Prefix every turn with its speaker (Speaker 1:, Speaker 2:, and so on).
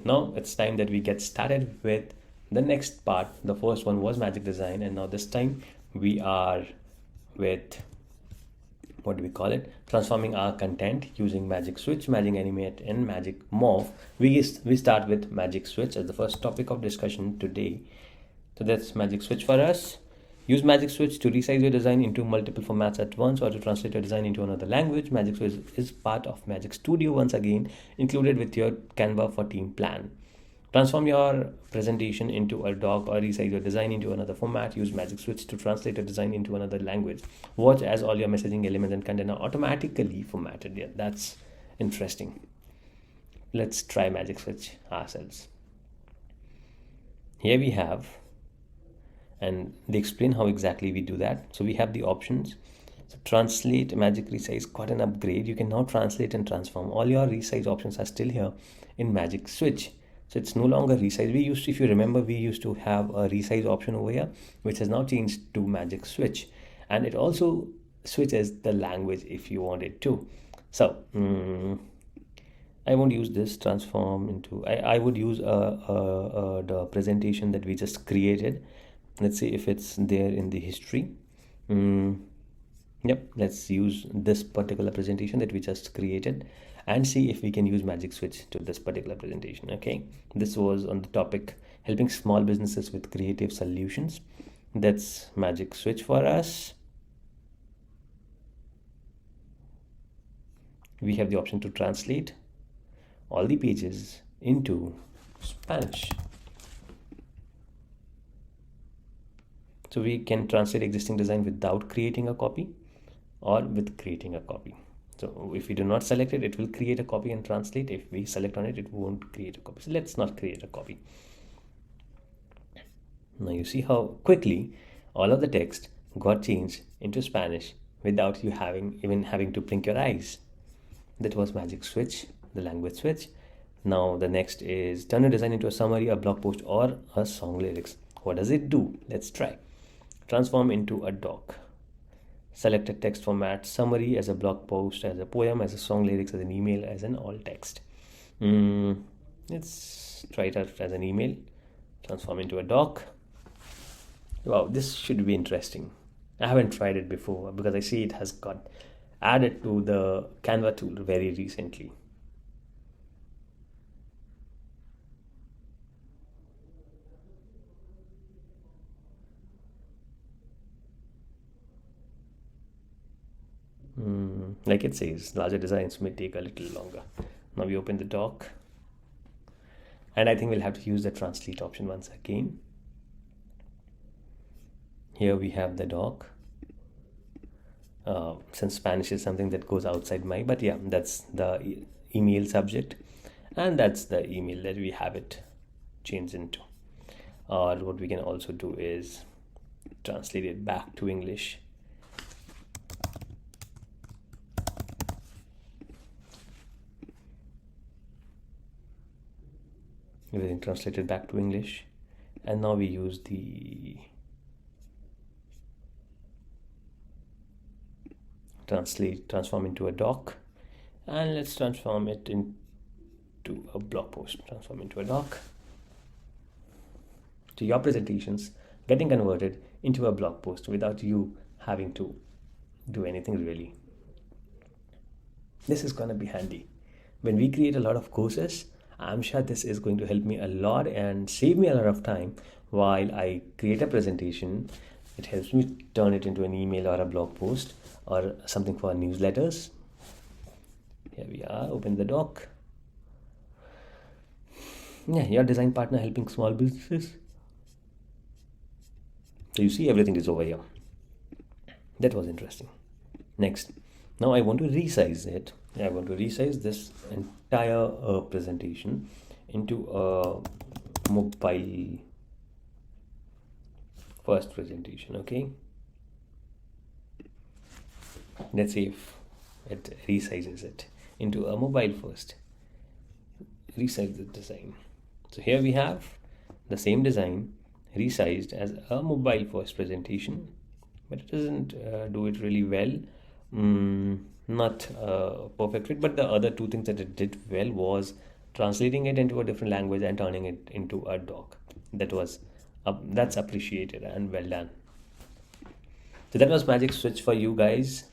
Speaker 1: now it's time that we get started with the next part. The first one was magic design, and now this time we are with, what do we call it, transforming our content using magic switch, magic animate, and magic morph. We start with magic switch as the first topic of discussion today. So that's magic switch for us. Use magic switch to resize your design into multiple formats at once, or to translate your design into another language. Magic switch is part of Magic Studio, once again included with your Canva for Team plan. Transform your presentation into a doc or resize your design into another format. Use magic switch to translate your design into another language. Watch as all your messaging elements and content are automatically formatted. Yeah, that's interesting. Let's try magic switch ourselves. Here we have, and they explain how exactly we do that. So we have the options. So translate, magic resize got an upgrade. You can now translate and transform. All your resize options are still here in magic switch. So it's no longer resize. We used to, if you remember, we used to have a resize option over here, which has now changed to magic switch. And it also switches the language if you want it to. So I won't use this transform into, I would use the presentation that we just created. Let's see if it's there in the history. Yep, let's use this particular presentation that we just created and see if we can use magic switch to this particular presentation. Okay, this was on the topic helping small businesses with creative solutions. That's magic switch for us. We have the option to translate all the pages into Spanish. So we can translate existing design without creating a copy or with creating a copy. So if we do not select it, it will create a copy and translate. If we select on it, it won't create a copy. So let's not create a copy. Now you see how quickly all of the text got changed into Spanish without you even having to blink your eyes. That was magic switch, the language switch. Now the next is turn a design into a summary, a blog post, or a song lyrics. What does it do? Let's try. Transform into a doc. Select a text format, summary as a blog post, as a poem, as a song lyrics, as an email, as an all text. Let's try it out as an email. Transform into a doc. Wow, this should be interesting. I haven't tried it before because I see it has got added to the Canva tool very recently. Like it says, larger designs may take a little longer. Now we open the doc, and I think we'll have to use the translate option once again. Here we have the doc. Since Spanish is something that goes outside my, but yeah, that's the email subject, and that's the email that we have it changed into. Or what we can also do is translate it back to English. Everything translated back to English, and now we use the transform into a doc, and let's transform it into a blog post. Transform into a doc. So your presentations getting converted into a blog post without you having to do anything really. This is gonna be handy when we create a lot of courses. I'm sure this is going to help me a lot and save me a lot of time while I create a presentation. It helps me turn it into an email or a blog post or something for newsletters. Here we are, open the doc. Yeah, your design partner helping small businesses. So you see everything is over here. That was interesting. Next, now I want to resize it. I want to resize this entire presentation into a mobile first presentation. Okay, let's see if it resizes it into a mobile first. Resize the design. So here we have the same design resized as a mobile first presentation, but it doesn't do it really well. Not perfect fit, but the other two things that it did well was translating it into a different language and turning it into a doc. That's appreciated and well done. So that was magic switch for you guys.